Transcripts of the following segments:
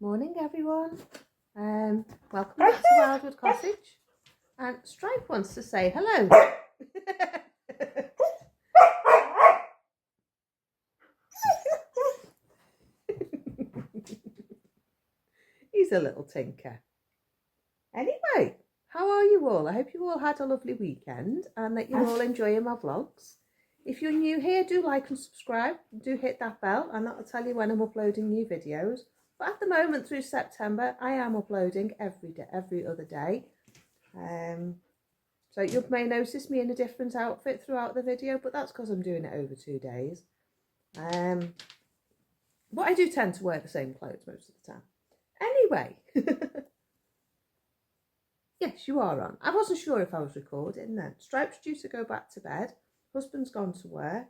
Morning everyone, welcome back to Wildwood Cottage, and Stripe wants to say hello. He's a little tinker. Anyway, how are you all? I hope you all had a lovely weekend and that you're all enjoying my vlogs. If you're new here, do like and subscribe, do hit that bell and that'll tell you when I'm uploading new videos. But at the moment through September, I am uploading every other day. So you may notice me in a different outfit throughout the video, but that's because I'm doing it over 2 days. But I do tend to wear the same clothes most of the time. Anyway, yes, you are on. I wasn't sure if I was recording then. Stripe's due to go back to bed. Husband's gone to work.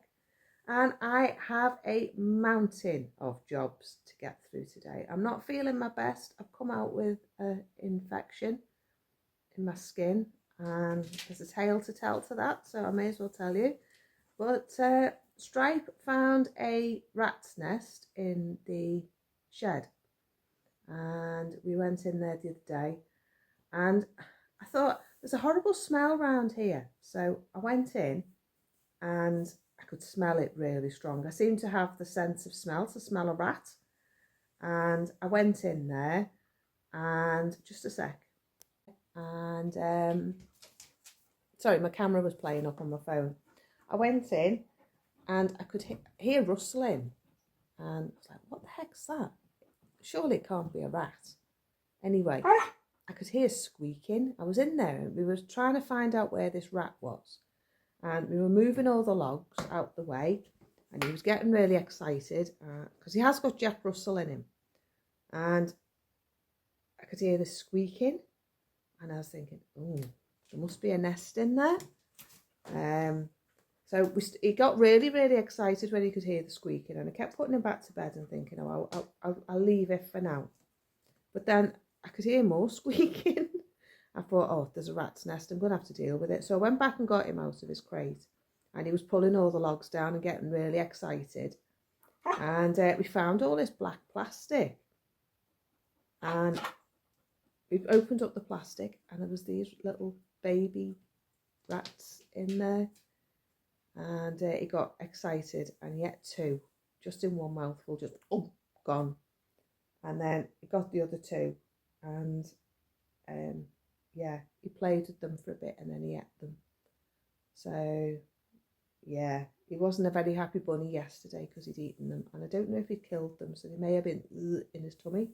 And I have a mountain of jobs to get through today. I'm not feeling my best. I've come out with an infection in my skin. And there's a tale to tell to that, so I may as well tell you. But Stripe found a rat's nest in the shed. And we went in there the other day. And I thought, there's a horrible smell around here. So I went in and I could smell it really strong. I seem to have the sense of smell to smell a rat. And I went in there and just a sec. And sorry, my camera was playing up on my phone. I went in and I could hear rustling. And I was like, what the heck's that? Surely it can't be a rat. Anyway, I could hear squeaking. I was in there and we were trying to find out where this rat was. And we were moving all the logs out the way. And he was getting really excited because he has got Jack Russell in him. And I could hear the squeaking. And I was thinking, oh, there must be a nest in there. So he got really, really excited when he could hear the squeaking. And I kept putting him back to bed and thinking, oh, I'll leave it for now. But then I could hear more squeaking. I thought, oh, there's a rat's nest. I'm going to have to deal with it. So I went back and got him out of his crate. And he was pulling all the logs down and getting really excited. And we found all this black plastic. And we opened up the plastic and there was these little baby rats in there. And he got excited and he ate 2 just in one mouthful, just gone. And then he got the other 2 and yeah, he played with them for a bit and then he ate them. So yeah, he wasn't a very happy bunny yesterday because he'd eaten them, and I don't know if he'd killed them, so they may have been in his tummy,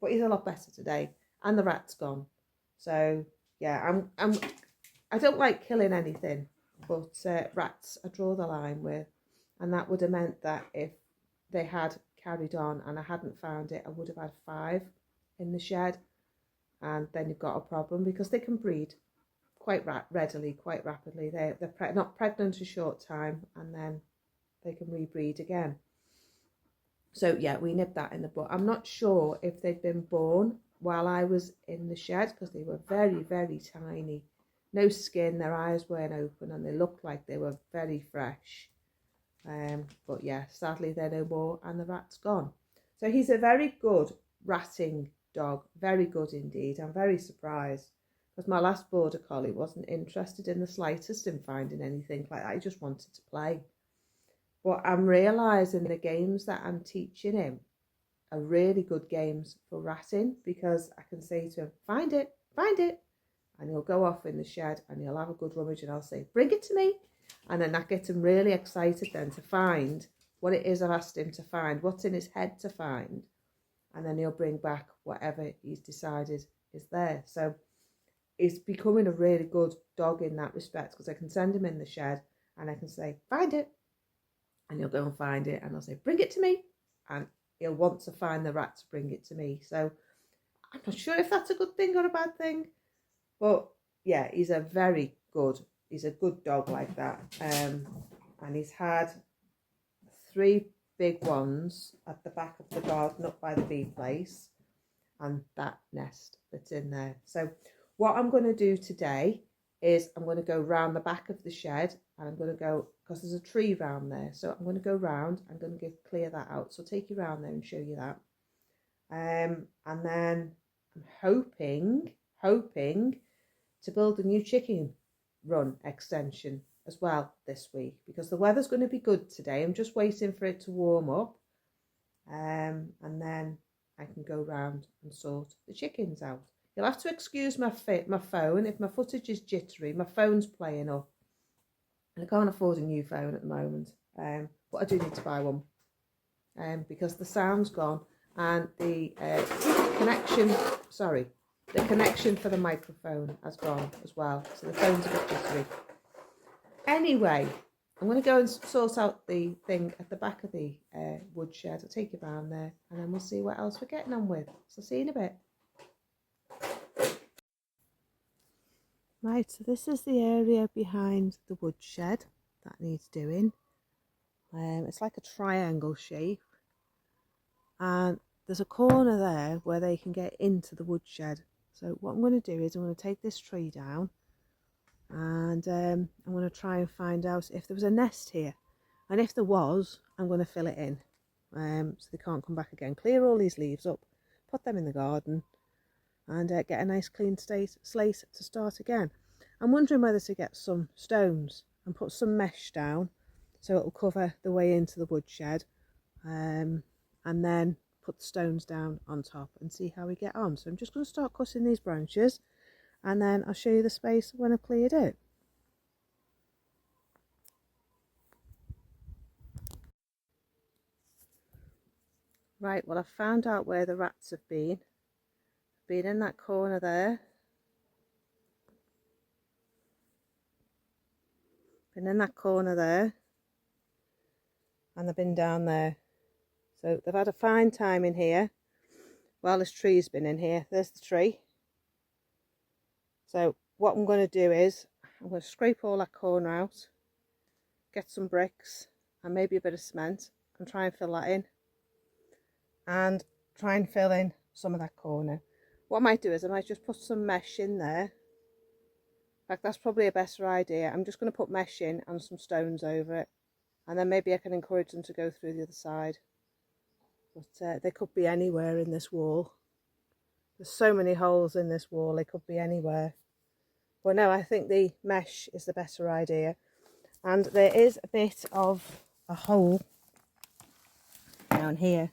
but he's a lot better today and the rat's gone. So yeah, I don't like killing anything, but rats I draw the line with, and that would have meant that if they had carried on and I hadn't found it, I would have had 5 in the shed. And then you've got a problem because they can breed quite readily, quite rapidly. They're not pregnant a short time and then they can rebreed again. So yeah, we nipped that in the bud. I'm not sure if they'd been born while I was in the shed because they were very, very tiny. No skin, their eyes weren't open and they looked like they were very fresh. But yeah, sadly they're no more and the rat's gone. So he's a very good ratting dog, very good indeed. I'm very surprised because my last border collie wasn't interested in the slightest in finding anything like that. He just wanted to play. But I'm realising the games that I'm teaching him are really good games for ratting, because I can say to him, find it, and he'll go off in the shed and he'll have a good rummage and I'll say, bring it to me. And then that gets him really excited then to find what it is I've asked him to find, what's in his head to find. And then he'll bring back whatever he's decided is there. So he's becoming a really good dog in that respect, because I can send him in the shed and I can say, find it. And he'll go and find it and I'll say, bring it to me. And he'll want to find the rat to bring it to me. So I'm not sure if that's a good thing or a bad thing. But yeah, he's a good dog like that. And he's had 3 big ones at the back of the garden up by the bee place and that nest that's in there. So what I'm going to do today is I'm going to go round the back of the shed and I'm going to go, because there's a tree round there, so I'm going to go round, I'm going to clear that out. So I'll take you round there and show you that. And then I'm hoping to build a new chicken run extension as well this week, because the weather's going to be good today. I'm just waiting for it to warm up, and then I can go round and sort the chickens out. You'll have to excuse my phone if my footage is jittery. My phone's playing up, and I can't afford a new phone at the moment, but I do need to buy one, because the sound's gone and the connection for the microphone has gone as well, so the phone's a bit jittery. Anyway, I'm going to go and sort out the thing at the back of the woodshed. I'll take you around there, and then we'll see what else we're getting on with. So see you in a bit. Right, so this is the area behind the woodshed that needs doing. It's like a triangle shape, and there's a corner there where they can get into the woodshed. So what I'm going to do is I'm going to take this tree down, and I'm going to try and find out if there was a nest here, and if there was, I'm going to fill it in, so they can't come back again. Clear all these leaves up, put them in the garden, and get a nice clean slate to start again. I'm wondering whether to get some stones and put some mesh down so it'll cover the way into the woodshed, and then put the stones down on top and see how we get on. So I'm just going to start cutting these branches, and then I'll show you the space when I've cleared it. Right, well, I've found out where the rats have been. Been in that corner there. Been in that corner there. And they've been down there. So they've had a fine time in here. Well, this tree's been in here. There's the tree. So what I'm going to do is I'm going to scrape all that corner out, get some bricks and maybe a bit of cement, and try and fill that in, and try and fill in some of that corner. What I might do is I might just put some mesh in there. In fact, that's probably a better idea. I'm just going to put mesh in and some stones over it, and then maybe I can encourage them to go through the other side. But they could be anywhere in this wall. There's so many holes in this wall, they could be anywhere. Well, no, I think the mesh is the better idea. And there is a bit of a hole down here.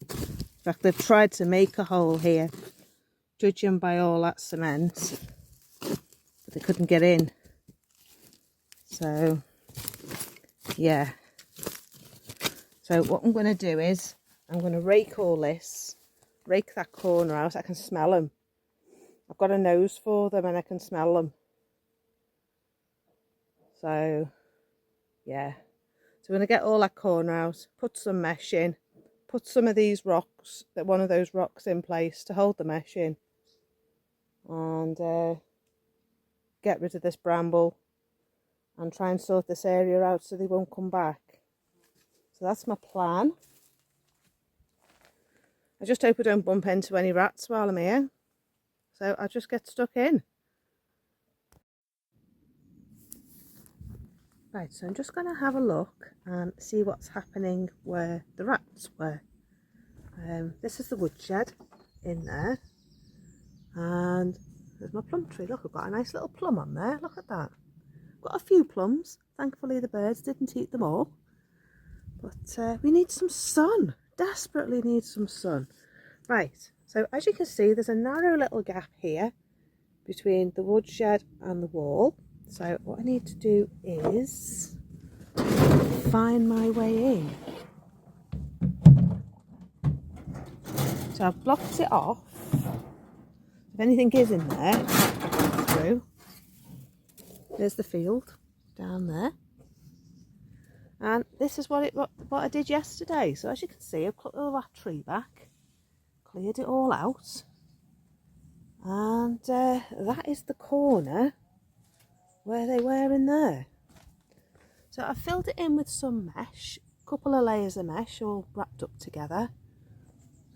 In fact, they've tried to make a hole here, judging by all that cement, but they couldn't get in. So, yeah. So what I'm going to do is I'm going to rake all this, rake that corner out. I can smell them. I've got a nose for them and I can smell them. So, yeah. So I'm going to get all that corner out, put some mesh in, put some of these rocks, one of those rocks in place to hold the mesh in, and get rid of this bramble and try and sort this area out so they won't come back. So that's my plan. I just hope I don't bump into any rats while I'm here. So I'll just get stuck in. Right, so I'm just going to have a look and see what's happening where the rats were. This is the woodshed in there. And there's my plum tree. Look, I've got a nice little plum on there. Look at that. Got a few plums. Thankfully the birds didn't eat them all. But we need some sun. Desperately need some sun. Right, so as you can see, there's a narrow little gap here between the woodshed and the wall. So what I need to do is find my way in. So I've blocked it off. If anything is in there, I'll go through. There's the field down there. And this is what I did yesterday. So as you can see, I've cut all that tree back, cleared it all out. And that is the corner where they were in there. So I filled it in with some mesh, a couple of layers of mesh all wrapped up together.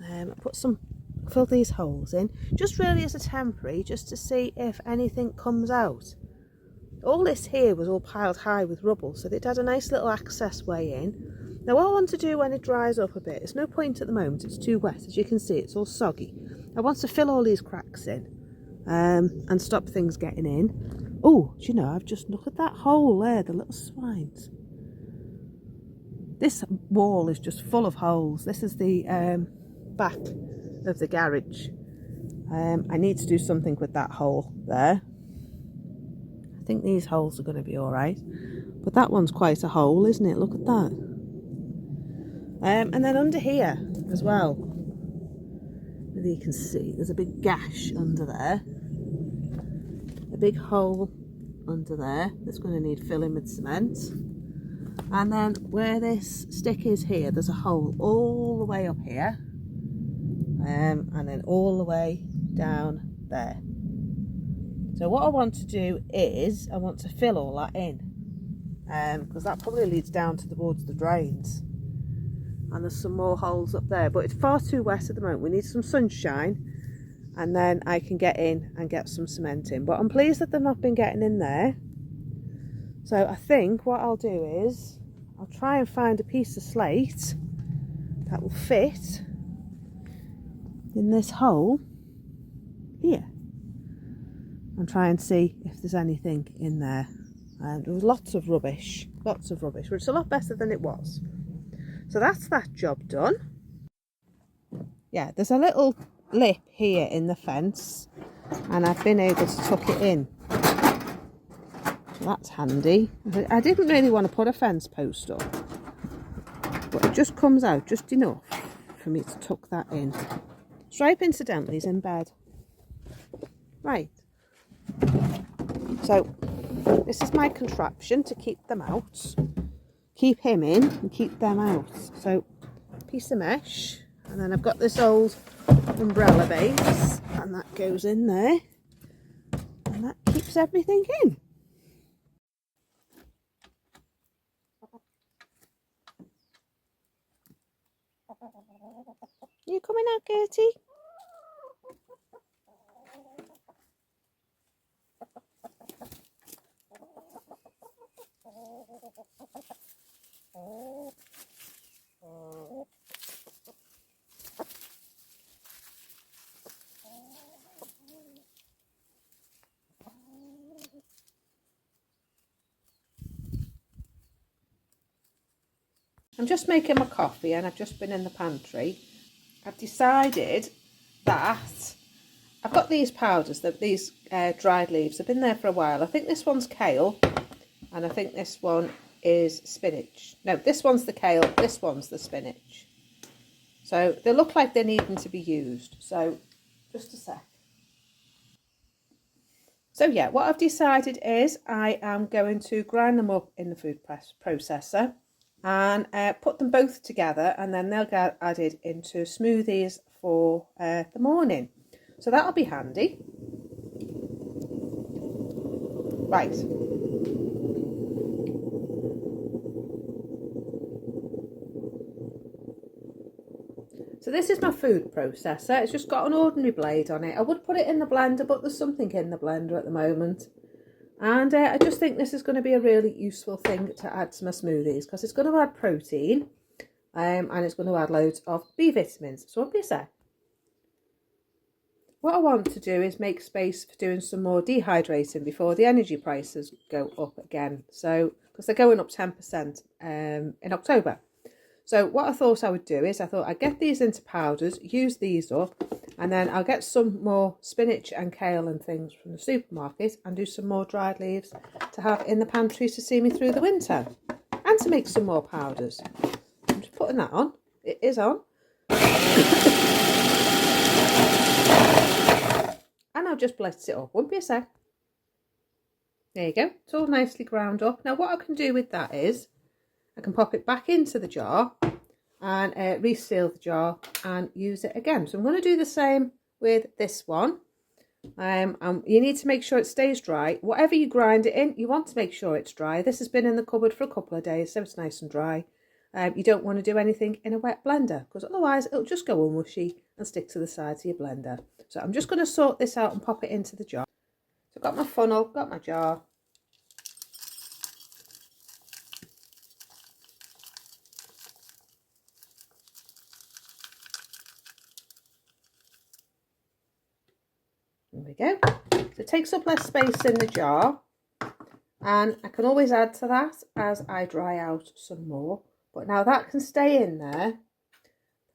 I filled these holes in, just really as a temporary, just to see if anything comes out. All this here was all piled high with rubble, so it had a nice little access way in. Now what I want to do when it dries up a bit, it's no point at the moment, it's too wet. As you can see, it's all soggy. I want to fill all these cracks in and stop things getting in. Oh, do you know, I've just looked at that hole there, the little swines. This wall is just full of holes. This is the back of the garage. I need to do something with that hole there. I think these holes are going to be all right. But that one's quite a hole, isn't it? Look at that. And then under here as well, maybe you can see, there's a big gash under there. A big hole under there that's going to need filling with cement. And then where this stick is here, there's a hole all the way up here. And then all the way down there. So what I want to do is, I want to fill all that in. Because that probably leads down towards the drains. And there's some more holes up there. But it's far too wet at the moment. We need some sunshine. And then I can get in and get some cement in. But I'm pleased that they've not been getting in there. So I think what I'll do is, I'll try and find a piece of slate that will fit in this hole here. And try and see if there's anything in there. And there was lots of rubbish, which is a lot better than it was. So that's that job done. Yeah, there's a little lip here in the fence and I've been able to tuck it in. That's handy. I didn't really want to put a fence post up, but it just comes out just enough for me to tuck that in. Stripe, incidentally, is in bed. Right. So this is my contraption to keep them out. Keep him in and keep them out. So piece of mesh, and then I've got this old umbrella base, and that goes in there, and that keeps everything in. You coming out, Gertie? I'm just making my coffee and I've just been in the pantry. I've decided that I've got these powders, these dried leaves. They've been there for a while. I think this one's kale and I think this one is spinach. No, this one's the kale, this one's the spinach. So they look like they're needing to be used. So just a sec. So yeah, what I've decided is I am going to grind them up in the food processor and put them both together, and then they'll get added into smoothies for the morning. So that'll be handy. Right. So this is my food processor. It's just got an ordinary blade on it. I would put it in the blender, but there's something in the blender at the moment. And I just think this is going to be a really useful thing to add to my smoothies, because it's going to add protein and it's going to add loads of B vitamins. So won't be a sec. What I want to do is make space for doing some more dehydrating before the energy prices go up again. So, because they're going up 10% in October. So what I thought I would do is I thought I'd get these into powders, use these up, and then I'll get some more spinach and kale and things from the supermarket and do some more dried leaves to have in the pantry to see me through the winter and to make some more powders. I'm just putting that on. It is on. And I'll just blitz it up. Won't be a sec. There you go. It's all nicely ground up. Now what I can do with that is I can pop it back into the jar and reseal the jar and use it again. So I'm going to do the same with this one. You need to make sure it stays dry. Whatever you grind it in, you want to make sure it's dry. This has been in the cupboard for a couple of days, so it's nice and dry. You don't want to do anything in a wet blender, because otherwise it'll just go all mushy and stick to the sides of your blender. So I'm just going to sort this out and pop it into the jar. So I've got my funnel, got my jar. There we go. So it takes up less space in the jar, and I can always add to that as I dry out some more. But now that can stay in there.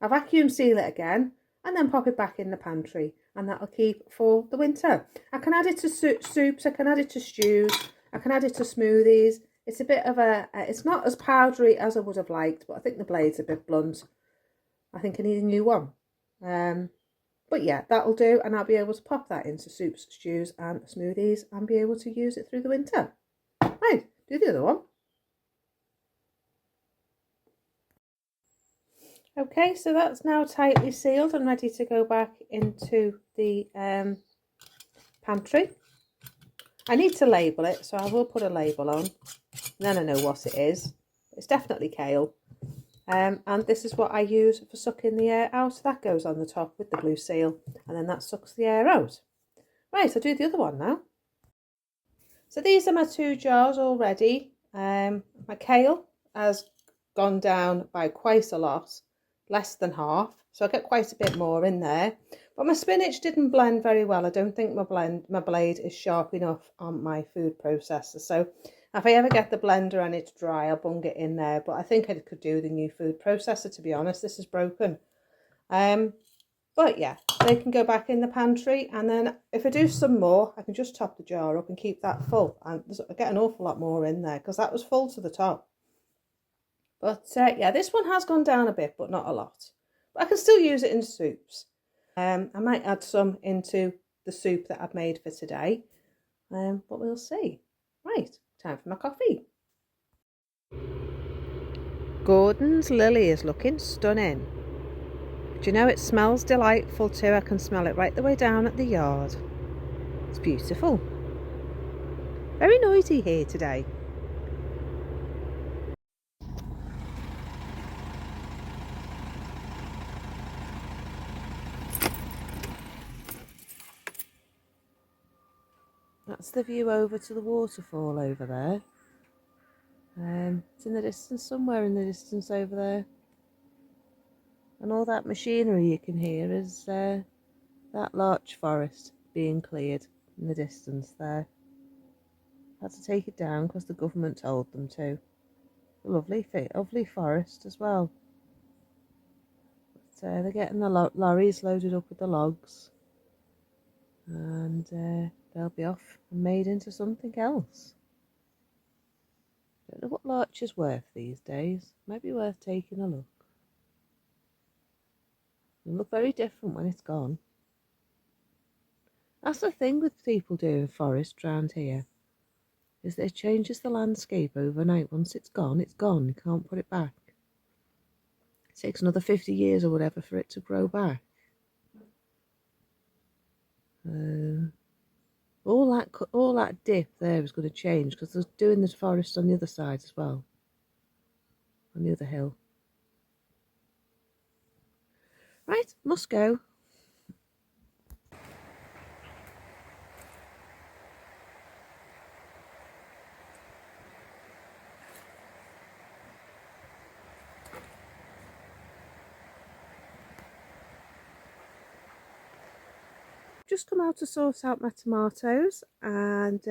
I vacuum seal it again and then pop it back in the pantry, and that'll keep for the winter. I can add it to soups, I can add it to stews, I can add it to smoothies. It's a bit of it's not as powdery as I would have liked, but I think the blade's a bit blunt. I think I need a new one. But yeah, that'll do, and I'll be able to pop that into soups, stews and smoothies and be able to use it through the winter. Right, do the other one. Okay, so that's now tightly sealed and ready to go back into the pantry. I need to label it, so I will put a label on, and then I know what it is. It's definitely kale. And this is what I use for sucking the air out. That goes on the top with the blue seal, and then that sucks the air out. Right, I'll do the other one now. So these are my 2 jars already. My kale has gone down by quite a lot, less than half, so I get quite a bit more in there. But my spinach didn't blend very well. I don't think my blade is sharp enough on my food processor. So if I ever get the blender and it's dry, I'll bung it in there. But I think I could do the new food processor, to be honest. This is broken. But yeah, they can go back in the pantry, and then if I do some more, I can just top the jar up and keep that full. And I get an awful lot more in there because that was full to the top. But yeah, this one has gone down a bit, but not a lot. But I can still use it in soups. I might add some into the soup that I've made for today. But we'll see. Right, time for my coffee. Gordon's lily is looking stunning. Do you know, it smells delightful too. I can smell it right the way down at the yard. It's beautiful. Very noisy here today. That's the view over to the waterfall over there. It's in the distance, somewhere in the distance over there. And all that machinery you can hear is that larch forest being cleared in the distance there. Had to take it down because the government told them to. A lovely forest as well. But they're getting the lorries loaded up with the logs, and they'll be off and made into something else. Don't know what larch is worth these days. Might be worth taking a look. It'll look very different when it's gone. That's the thing with people doing forest around here, is that it changes the landscape overnight. Once it's gone, you can't put it back. It takes another 50 years or whatever for it to grow back. All that dip there is going to change because they're doing the forest on the other side as well, on the other hill. Right, must go. Just come out to sort out my tomatoes and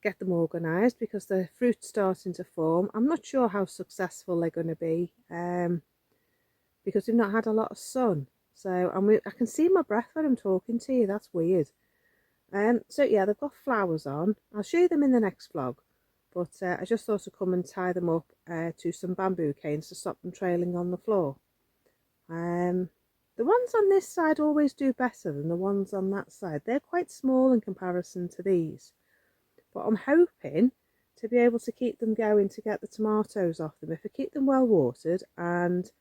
get them organised because the fruit's starting to form. I'm not sure how successful they're going to be because we've not had a lot of sun. So I can see my breath when I'm talking to you. That's weird. So yeah, they've got flowers on. I'll show you them in the next vlog. But I just thought I'd come and tie them up to some bamboo canes to stop them trailing on the floor. The ones on this side always do better than the ones on that side. They're quite small in comparison to these. But I'm hoping to be able to keep them going to get the tomatoes off them. If I keep them well watered and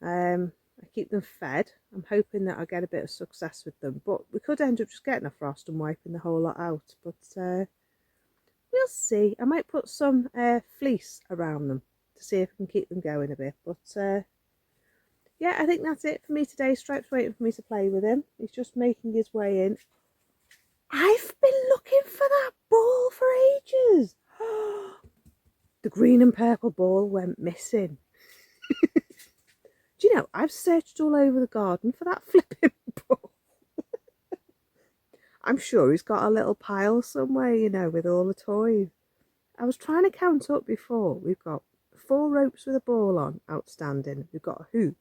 I keep them fed, I'm hoping that I'll get a bit of success with them. But we could end up just getting a frost and wiping the whole lot out. But we'll see. I might put some fleece around them to see if I can keep them going a bit. But yeah, I think that's it for me today. Stripe's waiting for me to play with him. He's just making his way in. I've been looking for that ball for ages. The green and purple ball went missing. Do you know, I've searched all over the garden for that flipping ball. I'm sure he's got a little pile somewhere, you know, with all the toys. I was trying to count up before. We've got 4 ropes with a ball on outstanding. We've got a hoop,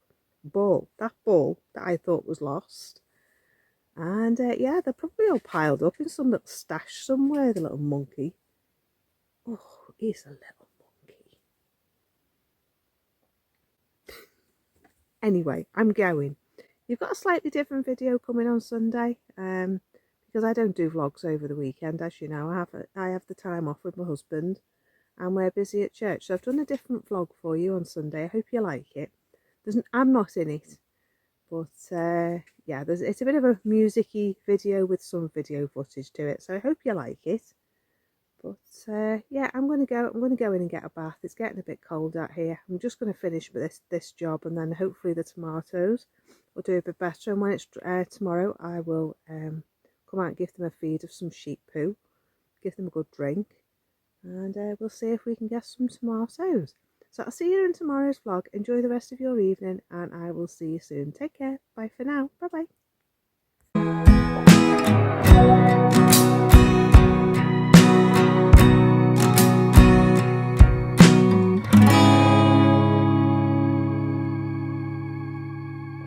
ball, that ball that I thought was lost. And yeah, they're probably all piled up in some little stash somewhere, the little monkey. Oh, he's a little monkey. Anyway, I'm going. You've got a slightly different video coming on Sunday because I don't do vlogs over the weekend, as you know. I have the time off with my husband and we're busy at church. So I've done a different vlog for you on Sunday. I hope you like it. I'm not in it, but yeah, it's a bit of a music-y video with some video footage to it. So I hope you like it. But yeah, I'm going to go in and get a bath. It's getting a bit cold out here. I'm just going to finish with this job, and then hopefully the tomatoes will do a bit better. And when it's tomorrow, I will come out and give them a feed of some sheep poo, give them a good drink, and we'll see if we can get some tomatoes. So I'll see you in tomorrow's vlog. Enjoy the rest of your evening, and I will see you soon. Take care. Bye for now. Bye bye.